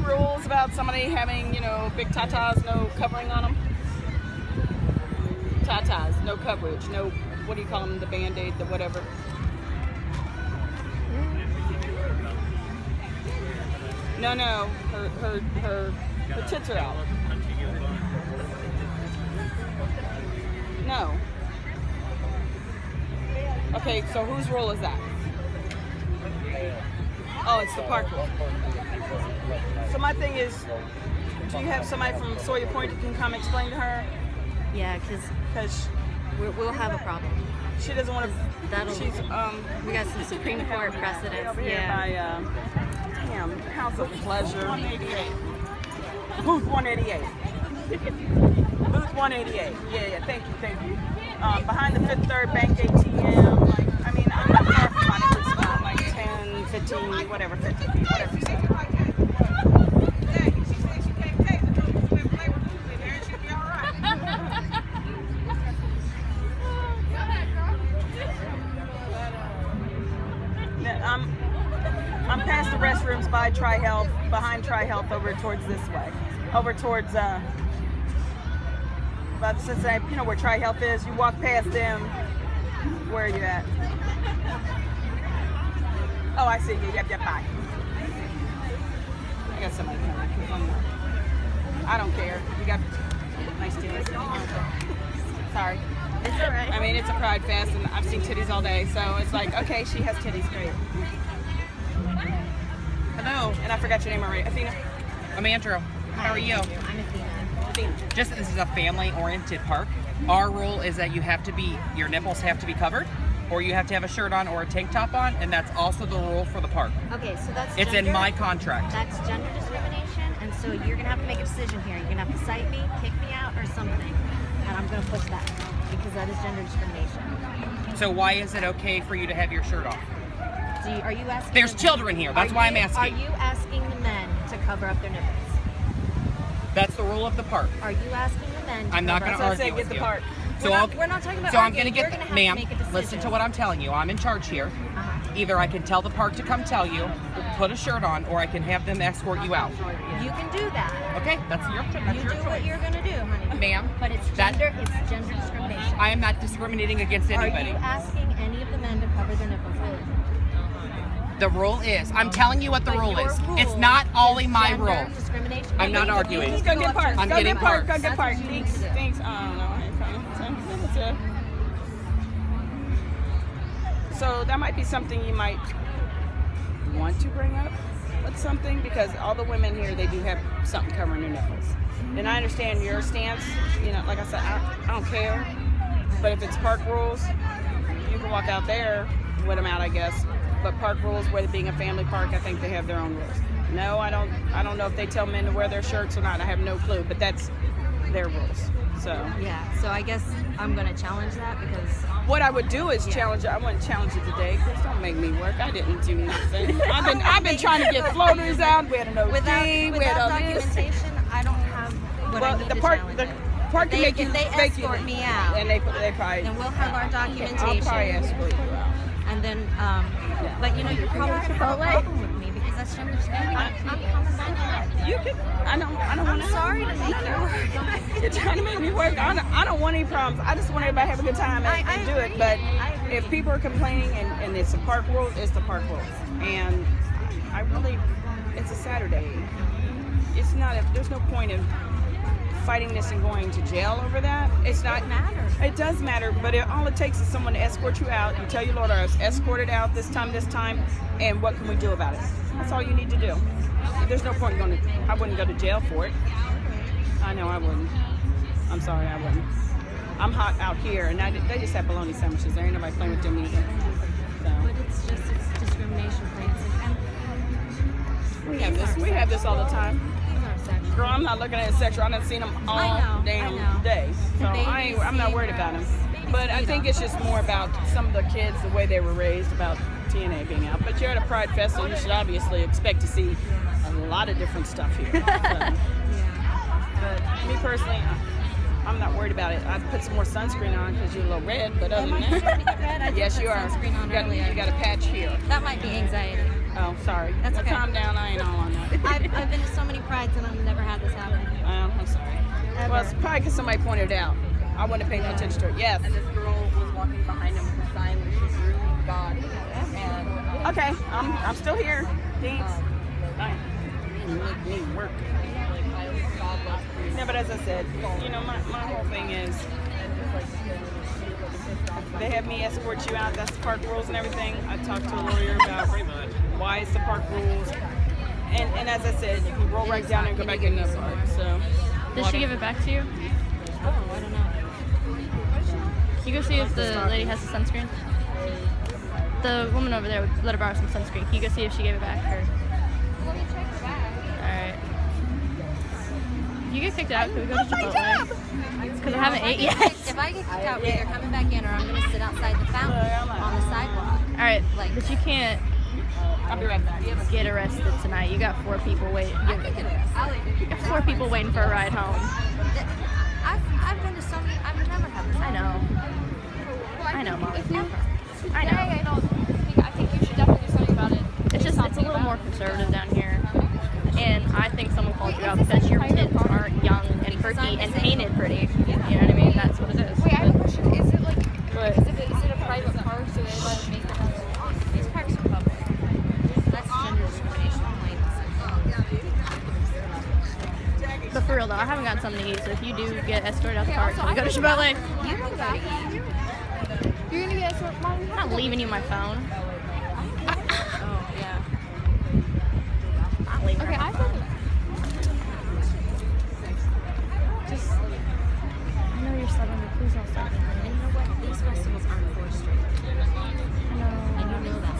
rules about somebody having, you know, big tatas, no covering on them? Tatas, no coverage, no, what do you call them, the Band-Aid, the whatever. No, her tits are out. No. Okay, so whose rule is that? Oh, it's the park rule. So my thing is, do you have somebody from Sawyer Point who can come explain to her? Yeah, because we'll have a problem. She doesn't want to. She's we got some Supreme Court precedents. Yeah. By damn, House of Pleasure. 188. Booth 188. Booth 188. Yeah. Thank you. Behind the Fifth Third Bank ATM. I mean, I'm not far from my good spot, like 10, 15, whatever, 50 feet, whatever you say. I'm past the restrooms by Tri-Health, behind Tri-Health, over towards this way. Over towards, about the Cincinnati, you know where Tri-Health is? You walk past them, where are you at? Oh, I see you, yep, bye. I got somebody coming. I don't care. You got nice titties. Sorry. It's all right. I mean, it's a Pride Fest, and I've seen titties all day, so it's like, okay, she has titties, great. Hello. And I forgot your name already. Athena? I'm Andrew. How are you? I'm Athena. Just this is a family-oriented park. Our rule is that your nipples have to be covered, or you have to have a shirt on or a tank top on, and that's also the rule for the park. Okay, so that's It's in my contract. That's gender discrimination, and so you're gonna have to make a decision here. You're gonna have to cite me, kick me out, or something, and I'm gonna push that because that is gender discrimination. So why is it okay for you to have your shirt off? Are you asking? There's children here. That's why I'm asking. Are you asking the men to cover up their nipples? That's the rule of the park. Are you asking the men? I'm not going to argue with you. Park. So we're not talking about. So I'm going to You're get, gonna have ma'am. to make a decision. Listen to what I'm telling you. I'm in charge here. Either I can tell the park to come tell you, put a shirt on, or I can have them escort you out. You can do that. Okay, that's your You do what you're gonna do, honey. Ma'am. But it's gender discrimination. I am not discriminating against anybody. Are you asking any of the men to cover their nipples? The rule is, I'm telling you what the rule is. Rule It's not only my gender rule. Discrimination. I'm not arguing. Let's go get park. I'm Go getting get park. parks. Go get park. That's what you need to do. Thanks. I don't know. So that might be something you might want to bring up with something, because all the women here, they do have something covering their nipples. And I understand your stance. You know, like I said, I don't care. But if it's park rules, you can walk out there with them out, I guess. But park rules, whether being a family park, I think they have their own rules. No, I don't know if they tell men to wear their shirts or not. I have no clue, but that's their rules. So Yeah. So I guess I'm gonna challenge that because. what I would do is challenge it. I wouldn't challenge it today, because don't make me work. I didn't do nothing. I've been trying to get floaters out. We had an OD. Without we had all this. documentation, I don't have what I need the to park, challenge the it. park can They- make you if they fake you, escort me out, and they probably. then we'll have our I'll documentation. probably escort you out. And then, but you know, you're probably gonna have a problem with me because that's gender discrimination. I'm coming back. You can. I don't want to. Sorry to make you work. You're trying to make me work. I don't want any problems. I just want everybody to have a good time and do it. But if people are complaining and it's a park rule, it's the park rules. And I really, it's a Saturday. It's not. There's no point in fighting this and going to jail over that. It's not. It matters. It does matter, but all it takes is someone to escort you out. You tell your Lord, I was escorted out this time, and what can we do about it? That's all you need to do. There's no point going to. I wouldn't go to jail for it. I know I wouldn't. I'm sorry, I wouldn't. I'm hot out here, and they just have bologna sandwiches. There ain't nobody playing with them either. But it's discrimination, Francis. We have this all the time. These aren't sexual. Girl, I'm not looking at it sexual. I done seen them all damn day. So I'm not worried about them. But I think it's just more about some of the kids, the way they were raised, about TNA being out. But you're at a Pride Fest, so you should obviously expect to see a lot of different stuff here. So. But me personally, I'm not worried about it. I put some more sunscreen on because you're a little red, but other than that, yes, you are. You got a patch here. That might be anxiety. Oh, sorry. That's Well, okay. calm down. I ain't all on that. I've been to so many prides and I've never had this happen. I'm sorry. Ever. Well, it's probably because somebody pointed it out. I wouldn't have paid no attention to it. Yes. And this girl was walking behind him with a sign which was really God. And Okay, I'm still here. Thanks. Bye. Make me work. No, but as I said, you know, my whole thing is they have me escort you out. That's the park rules and everything. I talked to a lawyer about why it's the park rules. And as I said, you can roll right down and go back in the park. So. Did she give it back to you? Oh, I don't know. Can you go see if the lady has the sunscreen? The woman over there would let her borrow some sunscreen. Can you go see if she gave it back? Or... Alright. If you get kicked out, can we go to Chipotle? Because I haven't ate yet. If I get kicked out, we're either coming back in or I'm going to sit outside the fountain on the sidewalk. Alright, Like- but you can't I'll be right back. get arrested tonight. You got 4 people waiting. You got 4 people waiting for a ride home. I've been to so many. I've never had this. I know. I know, Mom. I know. I think you should definitely do something about it. It's just, it's a little more conservative down here. And I think someone called you out because your kids aren't young and pretty and painted pretty. You know what I mean? That's what it is. Wait, I have a question. Is it like, But- is it a private park, so they like make it up? These parks are public. That's gender discrimination. But for real though, I haven't gotten something to eat, so if you do get escorted out the park, can we go to Chipotle? You can go to eat. You're gonna get a Mom, I'm not leaving you my phone. Oh yeah. I'm leaving okay, her I my phone. thought. Just, I know you're stubborn, but please don't start. And you know what? These festivals aren't for straight. I know. And you know that.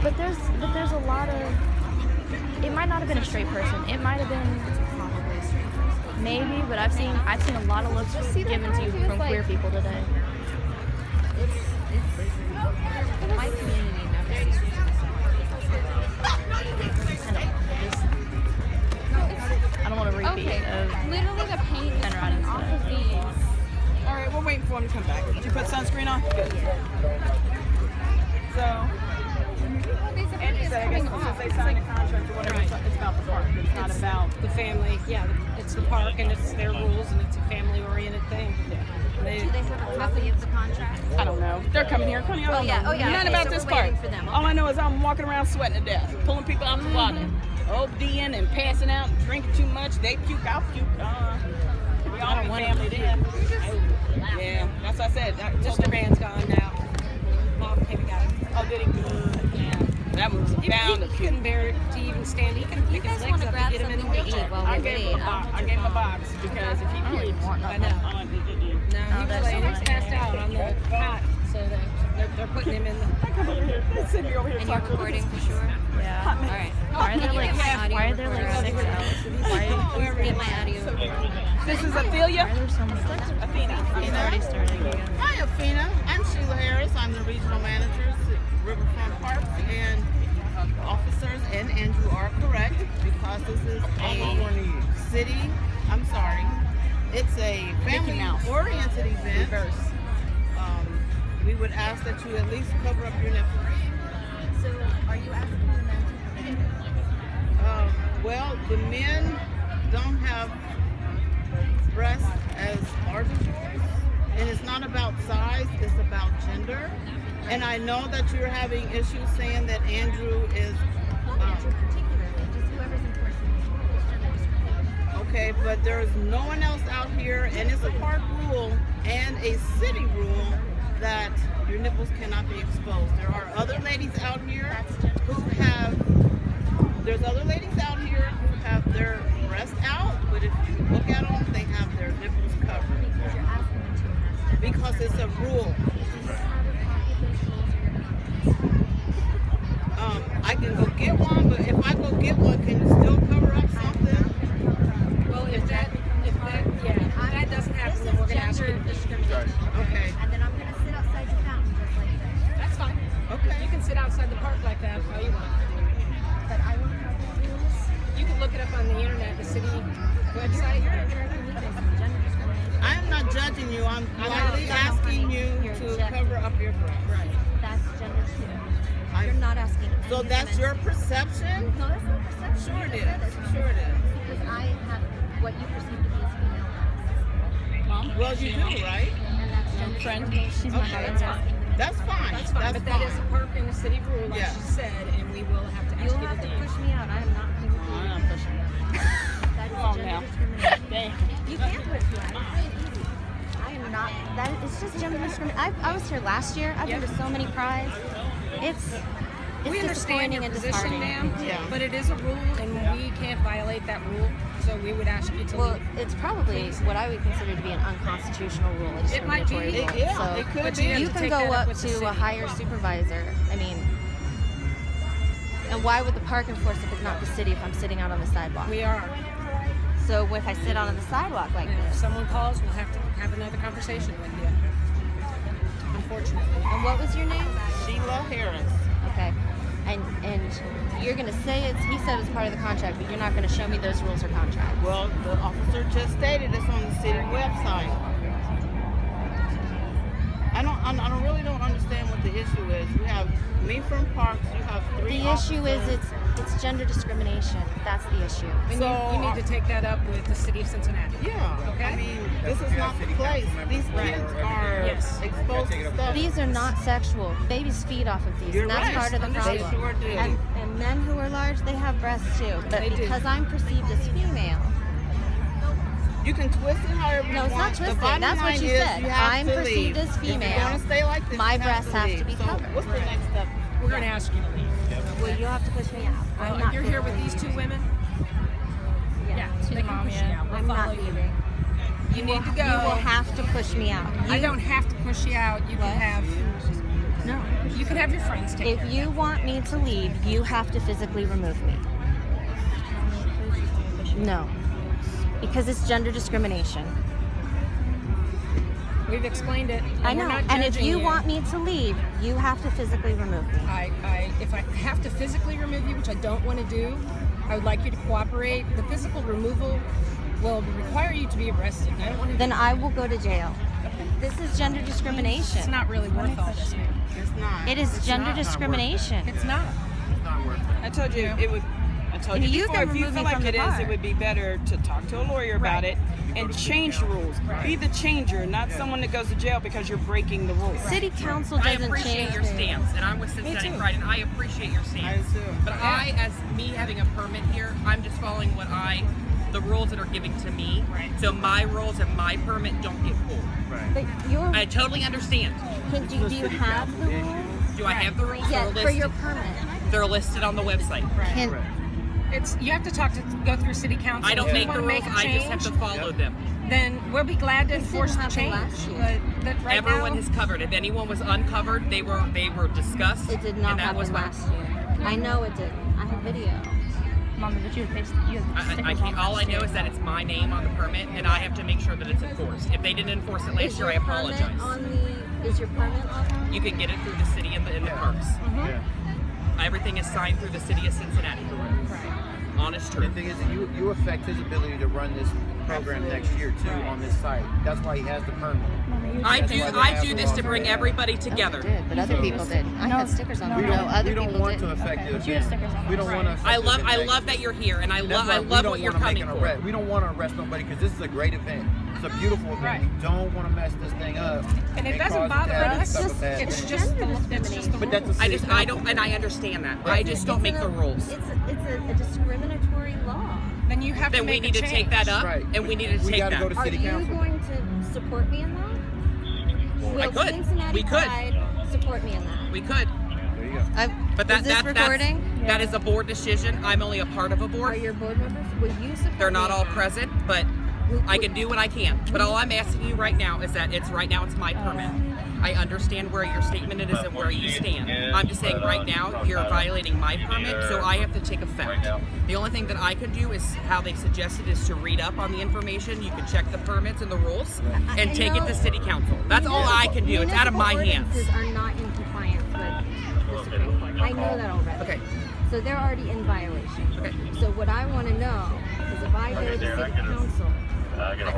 But there's a lot of, it might not have been a straight person. It might have been Probably a straight person. maybe, but I've seen a lot of looks given to you from queer people today. My community never sees it. I don't want to repeat Okay, of literally the paint is Penrod coming and off stuff. of these. All right, we're waiting for him to come back. Did you put sunscreen on? Good. So, Basically, and you it's said, I coming guess, off. since they signed a contract or whatever, it's about the park. It's not about. the family, yeah, it's the park and it's their rules and it's a family-oriented thing. They, Do they have a copy of the contract? I don't know. They're coming here. Connie, I don't yeah, know. oh, yeah, Nothing okay, about so this we're part. waiting for them, All okay. I know is I'm walking around sweating to death, pulling people out the closet, ODing and passing out, and drinking too much. They puke, I'll puke. We all be family then. Yeah, that's what I said. Mr. Van's gone now. Mom came and got him. Oh, did he? Good. Yeah. That was bound to He puke. couldn't bear to even stand. He couldn't You pick his guys legs want to up grab and get him in the something to wheelchair. eat while I we gave wait? him a box. I gave him a box because if he I don't puked, even want I nothing. know. I did. No, he that's was so like, he's nice. passed out on the cot, so they're putting him in the. Let's sit here over here And you're talking. recording for sure? Yeah. All right. Why are there like Audio 6 recorder. out? Why Get my audio recording. This is are Athelia. there so many clicks? Athena. It's already starting again. Hi, Athena. I'm Sheila Harris. I'm the regional manager at Riverfront Parks, and officers and Andrew are correct because this is a city. I'm sorry. It's a family-oriented event. Reverse. We would ask that you at least cover up your nipples. So, are you asking the men to Well, the men don't have breasts as large as yours, and it's not about size, it's about gender. And I know that you're having issues saying that Andrew is, particularly, just whoever's enforcing okay, but there's no one else out here, and it's a park rule and a city rule that your nipples cannot be exposed. There are other ladies out here who have, there's other ladies out here who have their breasts out, but if you look at them, they have their nipples covered. Because it's a rule. I can go get one, but if I go get one, can you still cover up something? Well, if that doesn't happen, then we're gonna ask you. discrimination. Okay. And then I'm going to sit outside the fountain just like this. That's fine. Okay. You can sit outside the park like that all you want. But I won't have the rules. You can look it up on the internet, the city website. I am not judging you. I'm politely asking you to cover up your breasts. That's gender too. You're not asking. So any that's women. your perception? No, that's not perception. Sure it You said is. that. Sure it is. Because I have what you perceive to be as female rights. Mom? Well, you do, right? And that's gender friend? discrimination. She's my friend. That's fine. That's fine, but that is a fine. park in the city rule, like Yeah. she said, and we will have to ask You'll you have to to leave. push me out. I am not here with you. I'm not pushing. That is Oh, gender now. discrimination. You can't push me out. It's easy. I am not. That it's just gender discrimination. I was here last year. I've been to so many prides. It's We understand disappointing your and position, disheartening. ma'am, Yeah. but it is a rule, and we can't violate that rule, so we would ask you to Well, leave. it's probably what I would consider to be an unconstitutional rule, a It might be. discriminatory rule. Yeah, So it could But be. you you have to can take go that up up with the to a city. higher supervisor. I mean, and why would the park enforce if it's not the city if I'm sitting out on the sidewalk? We are. So if I sit out on the sidewalk like And if this, someone calls, we'll have to have another conversation with you. Unfortunately. and what was your name? Sheila Harris. Okay. And you're gonna say he said it's part of the contract, but you're not gonna show me those rules or contract. Well, the officer just stated it's on the city website. I really don't understand what the issue is. You have me from Parks. You have three. The issue is officers. it's gender discrimination. That's the issue. And you need to take that up with the city of Cincinnati. Yeah. Okay. I mean, this is not the place. These kids are Yes. exposed to stuff. These are not sexual. Babies feed off of these, You're and that's right. part of the They problem. sure do. And men who are large, they have breasts too. But They do. because I'm perceived as female, You can twist it however you No, it's not want. twisting. The bottom That's what line she is said. you have I'm to perceived leave. as female. If you're gonna stay like this, my you breasts have to leave. be So covered. what's the next step? We're going to ask you to leave. well, you have to push me out. I'm not You're here with physically these two leaving. women? Yeah. They can mom, push you yeah. out. We'll I'm not follow you. leaving. You need to go. You will have to push me out. I don't have to push you out. You What? can have No. you can have your friends take care If of you want me to leave, you have to physically remove me. No. Because it's gender discrimination. it. We've explained it. I we're know. not And if judging you want me to leave, you have to physically remove me. if I have to physically remove you, which I don't want to do, I would like you to cooperate. The physical removal will require you to be arrested. And I don't want to. Then I will go to jail. This is gender discrimination. It's not really worth all this. Man. It's not. It is gender discrimination. It's not. I told you it would. I told you You before. can If you remove feel me like from it the is, park. it would be better to talk to a lawyer about it and change the rules. Be the changer, not someone that goes to jail because you're breaking the rules. City council I doesn't appreciate change your things. stance, and I'm with Cincinnati too. Pride, and I appreciate your stance. I do. But I, as me having a permit here, I'm just following the rules that are giving to me. Right. So my rules and my permit don't get pulled. But you're, I totally understand. do you have the rules? Do I have the rules? Yeah, They're for your listed. permit. They're listed on the website. Can, It's you have to go through city council. I don't If you make the wanna rules. make a I just have change, to follow them. then we'll be glad to This enforce the didn't change. happen last year. But right Everyone now, is covered. If anyone was uncovered, they were discussed. it did not and that was happen last year. I know it didn't. I have video. Mom, but you have stickers on All I last know year. is that it's my name on the permit, and I have to make sure that it's enforced. If they didn't enforce it last year, I apologize. Is your permit on? You can get it through the city and the parks. Everything is signed through the city of Cincinnati. Honest The truth. thing is, that you affect his ability to run this program next year too on this site. That's why he has the permit. I That's do why they I have do the this to laws. bring everybody together. Did, but other people did. I had stickers on. We No, other we don't people want to didn't. affect Okay, the but you have event. stickers on. We don't want to. I love that you're here, and I love what you're coming for. We don't want to arrest nobody because this is a great event. It's a beautiful event. We don't want to mess this thing up. and it cause doesn't bother bad us. stuff with bad It's things. just gender it's just the But that's rules. a I don't, and I understand that. I just don't make the rules. It's a discriminatory law. Then you have to Then we make need a to change. take that up, Right. and we need to We take gotta go that. to Are city you council. going to support me in that? Will could. Cincinnati We could. Pride support me in that? We could, There you go. but Is this recording? that is a board decision. I'm only a part of a Are board. your board members? Will you support They're not me all in that? present, but I can do what I can. But all I'm asking you right now is that it's my permit. I understand where your statement is and where you stand. I'm just saying right now you're violating my permit, so I have to take effect. The only thing that I could do is how they suggested is to read up on the information. You can check the permits and the rules and I take it know- to city council. That's all I can do. It's out of my hands. Municipal ordinances are not in compliance with the Supreme Court. I know that already. Okay. So they're already in violation. Okay. So what I want to know is if I go to city council,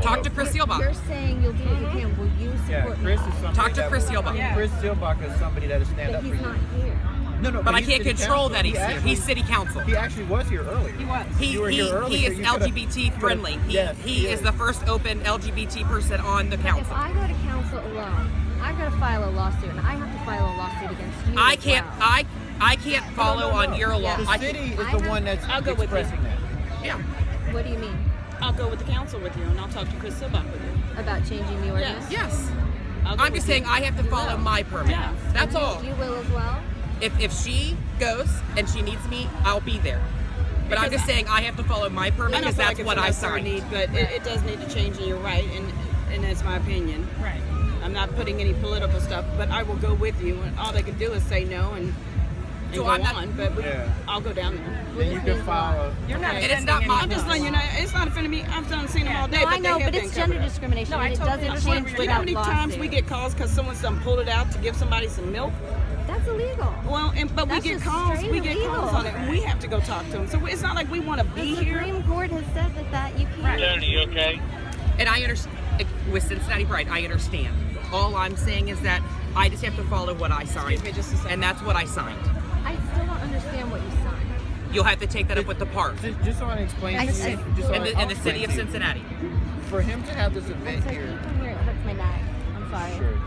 Talk to Chris you're Seelbach. saying you'll do what you can. Will you Yeah, support Chris me? is somebody Talk to that Chris will- Seelbach. Yeah. Chris Seelbach is somebody that'll stand But up for he's you. not here. No, But I he's can't city control council. that he's He here. actually- He's city council. He actually was here earlier. He was. You were here earlier, He is you could've- LGBT friendly. Yes, He is the first open LGBT person on the If council. I go to council alone, I gotta file a lawsuit, and I have to file a lawsuit against you. I as can't. well. I can't follow on your law. The I city can't, is the one that's I'll go with you. expressing that. yeah. What do you mean I'll go with the council with you, and I'll talk to Chris Silbach with you. about changing the ordinance? Yes. I'll go I'm with just you. saying I have to follow my permit. Yeah. That's You- all. You will as well. If she goes and she needs me, I'll be there. But I'm just saying I have to follow my permit I don't because feel that's like what I it's a necessary signed. need, but it does need to change, and you're right, and that's my opinion. Right. I'm not putting any political stuff, but I will go with you, and all they can do is say no and So go I'm not- on. But Yeah. I'll go down there. Then you can file. You're not. And it's offending not my- I'm just letting you know, it's not offending me. I've seen them all day. No, I they know, have but been it's covered gender up. discrimination, No, I and it totally doesn't understand change Do you know how without many times we lawsuit. get calls because someone's done pulled it out to give somebody some milk? That's illegal. Well, but That's we get just calls. straight We get calls illegal. on it, and we have to go talk to them. So it's not like we want to The be here. Supreme Court has said that you can't. Tony, you okay? And I understand with Cincinnati Pride. I understand. All I'm saying is that I just have to follow what I signed, Excuse me just a second. and that's what I signed. I still don't understand what you signed. You'll have to take that up with the park Just so I explain I to see. you, just so in I'll the city of explain to you. Cincinnati. For him to have this I'm event sorry, here, can you come here? It hurts my neck. I'm sorry. Sure.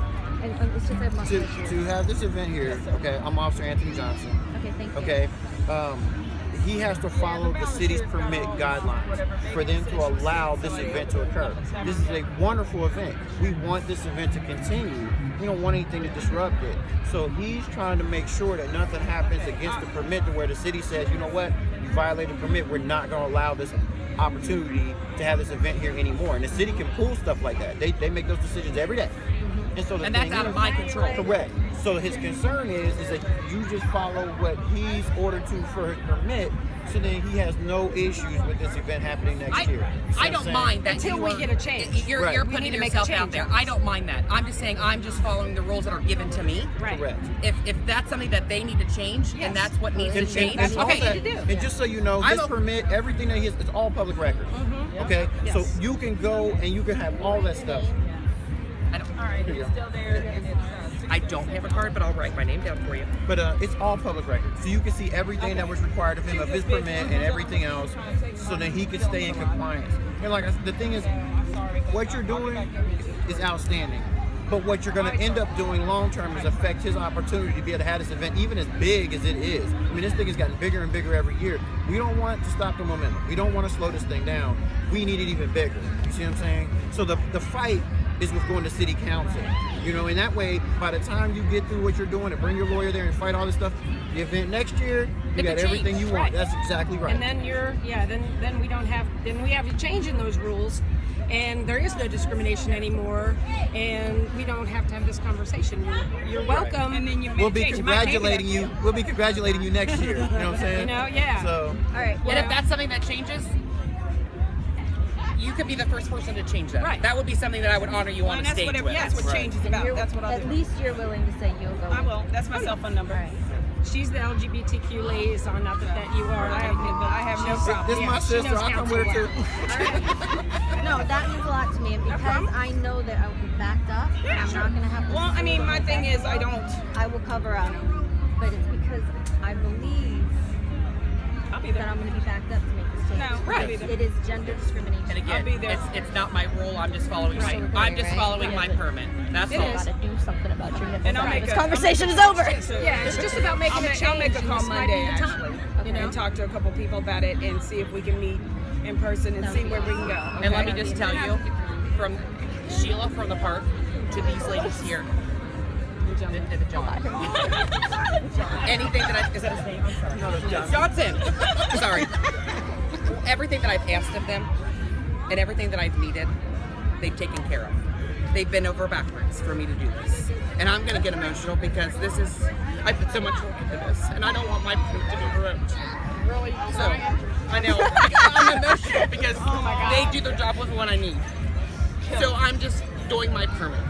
And it's just a muscle issue. to have this event here, okay, I'm Officer Anthony Johnson. Okay, thank you. Okay, he has to follow the city's permit guidelines for them to allow this event to occur. This is a wonderful event. We want this event to continue. We don't want anything to disrupt it. So he's trying to make sure that nothing happens against the permit to where the city says, you know what, you violated the permit, we're not going to allow this opportunity to have this event here anymore. And the city can pull stuff like that. They make those decisions every day. And so the And that's thing out of is- my control. Correct. So his concern is that you just follow what he's ordered to for his permit, so then he has no issues with this event happening next year. You see I what I'm don't saying? mind that Until you we are- get a change. You're, Right. you're We putting need to make a yourself out change there. on I this. don't mind that. I'm just saying I'm just following the rules that are given to me. Right. Correct. If that's something that they need to change, Yes. and that's what needs to And, change, That's what okay. we need to do. and just so you know, I'm this a- permit, everything that he has, it's all public record. Okay? Yes. So you can go and you can have all that stuff. I don't, Here you go. I don't have a card, but I'll write my name down for you. But it's all public record. So you can see everything that was required of him, of his permit and everything else, so that he could stay in compliance. And like I said, the thing is, what you're doing is outstanding. But what you're going to end up doing long term is affect his opportunity to be able to have this event, even as big as it is. I mean, this thing has gotten bigger and bigger every year. We don't want to stop the momentum. We don't want to slow this thing down. We need it even bigger. You see what I'm saying? So the fight is with going to city council. You know, and that way, by the time you get through what you're doing and bring your lawyer there and fight all this stuff, the event next year, you It got could everything change. you want. Right. That's exactly right. And then then we have a change in those rules, and there is no discrimination anymore, and we don't have to have this conversation. You're welcome. And then you we'll be change. It might be congratulating that- you. We'll be congratulating you next year. You know what I'm saying? You know, yeah. So All right. And Well, if that's something that changes, you could be the first person to change that. Right. That would be something that I would honor you on And a that's stage what with. that's what Right. change is about. you're- That's what I'll at do. least you're willing to say you'll go. I with will. it. That's my cell phone number. All right. She's the LGBTQ liaison, not that you are. I have no problem. this is my she sister. knows I'll come counsel with her well. too. No, that means a lot to me, and because problem. I know that I will be backed up, and I'm not going to have to. Well, I mean, my thing is, I don't. I will cover up, but it's because I believe I'll be that there. I'm going to be backed up to make this change. No, Because I'll be there. it is gender discrimination. And again, I'll be there. it's not my rule. I'm just following Right. I'm just Right. following my permit. That's It all. is. Gotta do something about your nipples. And I'll make this a- conversation is over. Yeah, it's just about making a change. I'll make a and call this might be Monday the time, actually, You know, and talk to a couple people about it and see if we can meet in person and see where we can go. And let me okay? just tell you, from Sheila from the park to these ladies here. The John. Anything that is that his name? I'm sorry. No, that's Johnson. Sorry. Everything that I've asked of them and everything that I've needed, they've taken care of. They've been over backwards for me to do this. And I'm going to get emotional because I put so much work into this, and I don't want my fruit to be ruined. Really? So, I know. I'm emotional because they do their job with what I need. So I'm just doing my permit.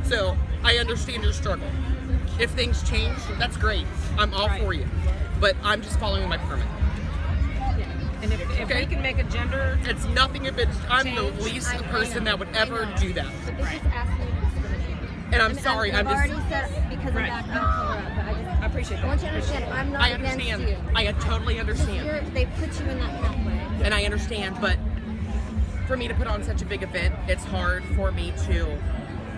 So I understand your struggle. If things change, that's great. I'm all for you. But I'm just following my permit. and if Okay. we can make a gender, It's nothing if it's, I'm the Change. least I person that would know. ever do that. But this is asking you to discriminate. And I'm sorry, I've I'm just, already said because I'm backed up, cover up, but I just. appreciate I that. want you to understand, I'm not I against understand. you. I totally Because understand. they put you in that pathway. And I understand, but for me to put on such a big event, it's hard for me to.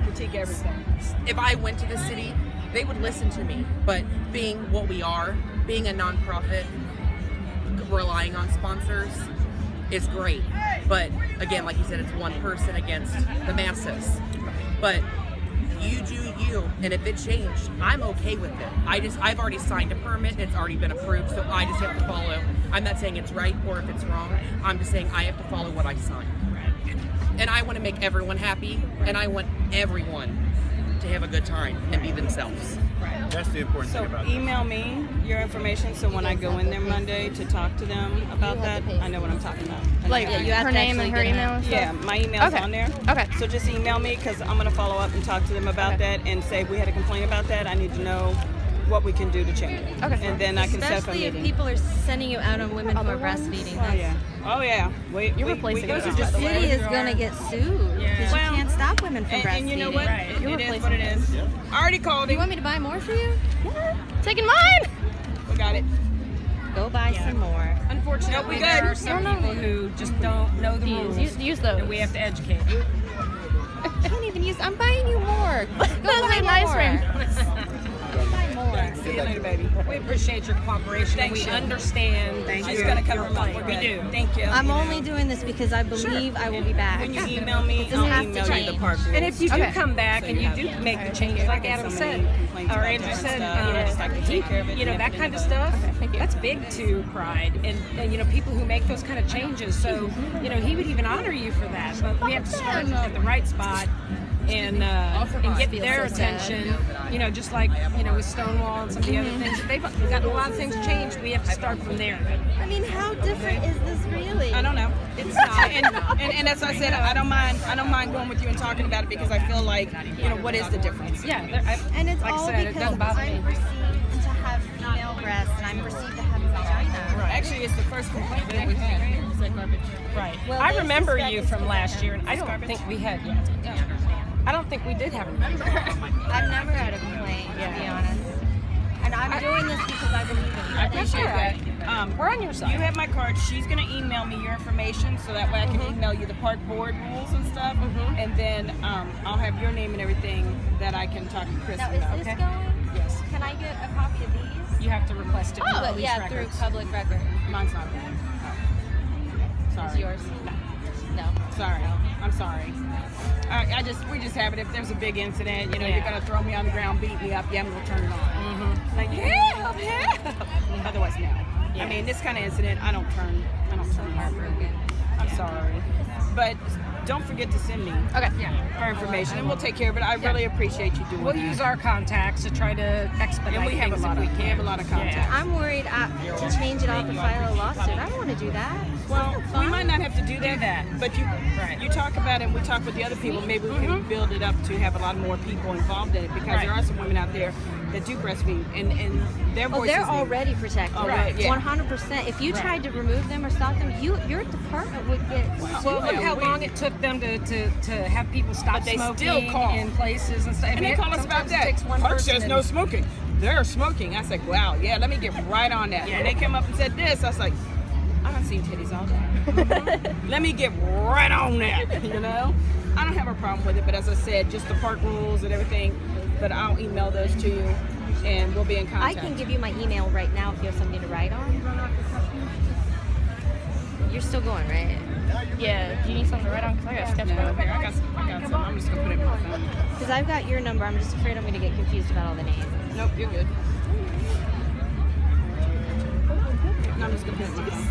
Critique everything. If I went to the city, they would listen to me. But being what we are, being a nonprofit, relying on sponsors is great. But again, like you said, it's one person against the masses. But you do you, and if it changed, I'm okay with it. I've already signed a permit, it's already been approved, so I just have to follow. I'm not saying it's right or if it's wrong, I'm just saying I have to follow what I signed. And I want to make everyone happy, and I want everyone to have a good time and be themselves. That's the important So thing about this. email me your information so when I go in there Monday to talk to them about that, I know what I'm talking about. Like Yeah, you have her to name and her actually get email and stuff? Yeah, my email's Okay. on there. Okay. So just email me because I'm going to follow up and talk to them about that and say we had a complaint about that. I need to know what we can do to change it. Okay. And then I can set up a Especially if meeting. people are sending you out on women who are breastfeeding. Oh yeah. Oh yeah. You're replacing go it, to by The the way. city is going to get sued because Well, you can't stop women from breastfeeding. And you know what? You're It is replacing what it is. I already called You him. want me to buy more for you? Taking mine. We got it. Go buy some more. Unfortunately, Nope, we there good. are some people who just don't know the rules, Use those. and we have to educate. I can't even use. I'm buying you more. Go Those buy are nice more. ring. Go buy more. See you later, baby. We appreciate your cooperation. Thank we you. understand. She's gonna cover them up. We're We good. do. Thank you. I'm You only know. doing this because I believe I will be back. When you email me, This I'll has to email you the change. park rules. And if you do Okay. come back So and you you do have- make the changes, like get Adam so said, many complaints or about Andrew different said, stuff. I just like to take care of it you know, and that nip it kind in of the bud. stuff, thank you. that's big to Pride. And, you know, people who make those kind of changes. So, you know, he would even honor you for that. But we have to start at the right spot and get their so sad. attention. You know, just like, you know, with Stonewall and some of the other things. They've got a lot of things changed. We have to start from there. I mean, how different is this really? I don't know. It's not. And as I said, I don't mind going with you and talking about it because I feel like, you know, what is the difference? Yeah. And it's like all I said, it because doesn't bother I'm me. perceived to have female breasts and I'm perceived to have a vagina. Actually, it's the first complaint that we had. It's like garbage. Right. Well, I they remember suspect you it's from because last of year, and I don't think we had yet. I don't think we did have a member. I've never had a complaint, to be honest. And I'm doing this because I believe in it. I appreciate that. We're on your You side. have my card. She's gonna email me your information so that way I can email you the park board rules and stuff, and then I'll have your name and everything that I can talk to Chris Now, about. is this Okay? going? Yes. Can I get a copy of these? You have to request it. through But police yeah, records. through public record. Mine's not there. It's Sorry. yours? No. Sorry. I'm sorry. We just have it. If there's a big incident, you know, you're gonna throw me on the ground, beat me up. Yeah, I'm gonna turn it on. Like help, help. Otherwise, no. I mean, this kind of incident, I don't turn heartbroken. I'm sorry, but don't forget to send me Okay. her information, and we'll take care of it. I really appreciate you doing We'll that. use our contacts to try to expedite and we have a things lot if of we we have a can. lot of contacts. I'm worried to change it off and file a lawsuit. I don't want to do that. Well, That's we fun. might not have to do that, but you talk about it and we talk with the other people. Maybe we can build it up to have a lot more people involved in it because there are some women out there that do breastfeed and their Oh, voices they're need- already protected. Oh, right, yeah. 100%. If you tried to remove them or stop them, your department would get Well, look Yeah, how we- long it took them to have people stop But they smoking still call. in places and stuff. And they call us about Sometimes that. It takes one Park person says and- no smoking. They're smoking. I said, wow, yeah, let me get right on that. And they came up and said this. I was like, I done seen titties all day. Let me get right on that, you know? I don't have a problem with it, but as I said, just the park rules and everything, but I'll email those to you and we'll be in I contact. can give you my email right now if you have something to write on. You're still going, right? Yeah. Do you need something to write on? Because I got a sketch No, pad. here, I got some. I'm just going to put it in my phone. Because I've got your number. I'm just afraid I'm going to get confused about all the names. Nope, you're good. No, I'm just going to put it in my phone.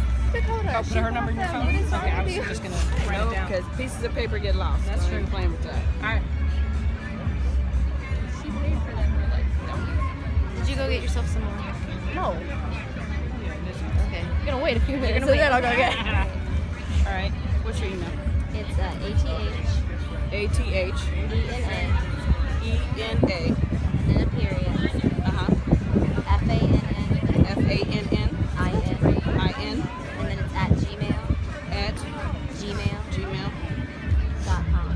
Oh, put her number in your phone? Okay, I was just going to write No, it down. because pieces of paper get lost. That's I ain't true. playing with that. All right. Did you go get yourself some more? No. Okay. You're gonna wait a few minutes. gonna and then wait. I'll go get it. All right. What's your email? It's ATH, ATHENA, and then a period, FANN, FANNIN, and then it's at at gmail.com. gmail.com.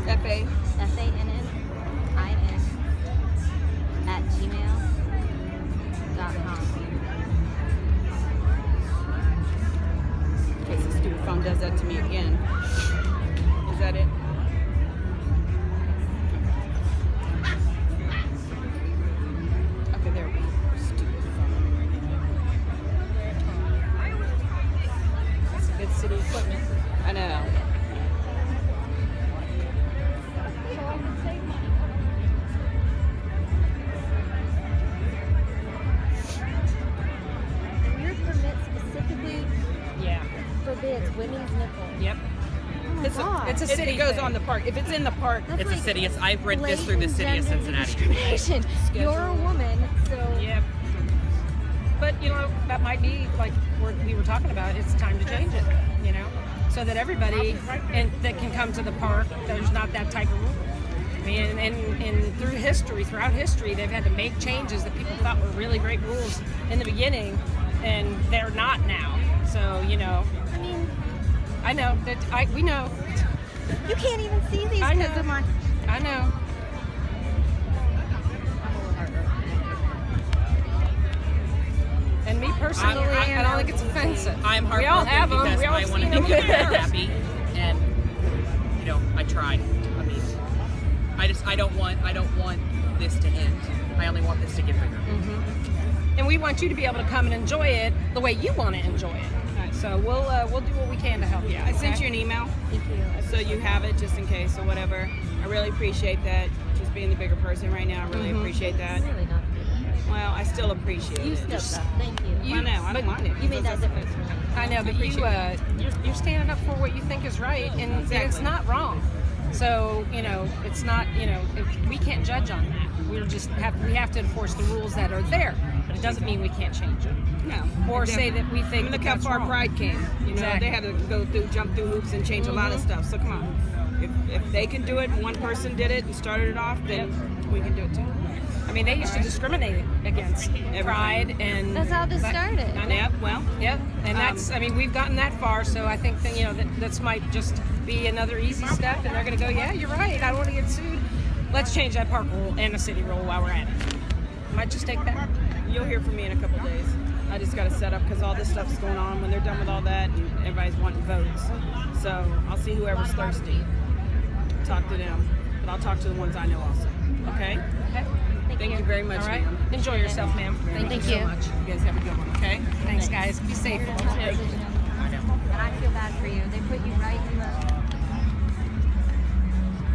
FA. FANNIN@gmail.com. In case the stupid phone does that to me again. Is that it? Okay, there we go. Stupid phone. That's a good city equipment. I know. And your permit specifically Yeah. forbids women's nipples. Yep. Oh my God. It's a city It goes thing. on the park. If it's in the park, That's It's a like city. I've read this through the city of blatant Cincinnati. gender discrimination. You're a woman, so Yep. But you know, that might be like we were talking about. It's time to change it. You know, so that everybody that can come to the park, there's not that type of rule. I mean, and throughout history, they've had to make changes that people thought were really great rules in the beginning, and they're not now. So you know, I mean, I know that we know. you can't even see these I know. because of my. I know. And me personally, I don't think it's offensive. I'm We all have heartbroken them. because We all I want to see make them. everyone happy, and you know, I tried. I mean, I don't want this to end. I only want this to get bigger. And we want you to be able to come and enjoy it the way you want to enjoy it. So we'll do what we can to help you out. I sent okay? you an email, Thank you. so you have it just in case or whatever. I really appreciate that. Just being the bigger person right now, I really appreciate that. Really not. Well, I still appreciate You it. stepped up. Thank you. I know. I don't mind it. You made that difference for me. I know, but you're standing up for what you think is right, and it's Exactly. not wrong. So you know, it's not we can't judge on that. We have to enforce the rules that are there, but it doesn't mean we can't change it. No. Or say that we think Look that how that's far wrong. Pride came. You know, Exactly. they had to jump through hoops and change a lot of stuff. So come on. If they can do it, one person did it and started it off, then we can do it too. I mean, they used to discriminate against Pride, and That's how this started. I know. Yep. Well, Yep, and that's, I mean, we've gotten that far, so I think that, you know, that might just be another easy step, and they're going to go, yeah, you're right, I don't want to get sued. Let's change that park rule and the city rule while we're at it. Might just take that. you'll hear from me in a couple days. I just got to set up because all this stuff's going on. When they're done with all that, and everybody's wanting votes. So I'll see whoever's thirsty. Talk to them, but I'll talk to the ones I know also. Okay? Okay. Thank you very much, All right. ma'am. Enjoy yourself, ma'am. Thank you you. so much. You guys have a good one. Okay? Thanks, guys. Be safe. I know. And I feel bad for you. They put you right in the.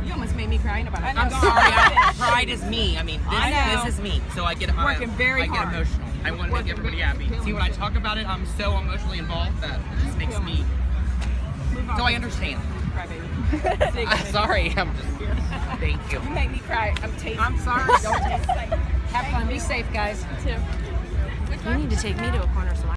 You almost made me crying about it. I'm sorry. Pride is me. I mean, I know. this is me. So I get Working very I get hard. emotional. I want to make everybody happy. See, when I talk about it, I'm so emotionally involved that it just makes me. So I understand. Cry, baby. I'm sorry. I'm just. Thank you. You make me cry. I'm sorry. Don't taste like. Have fun. Be safe, guys. Too. You need to take me to a corner so I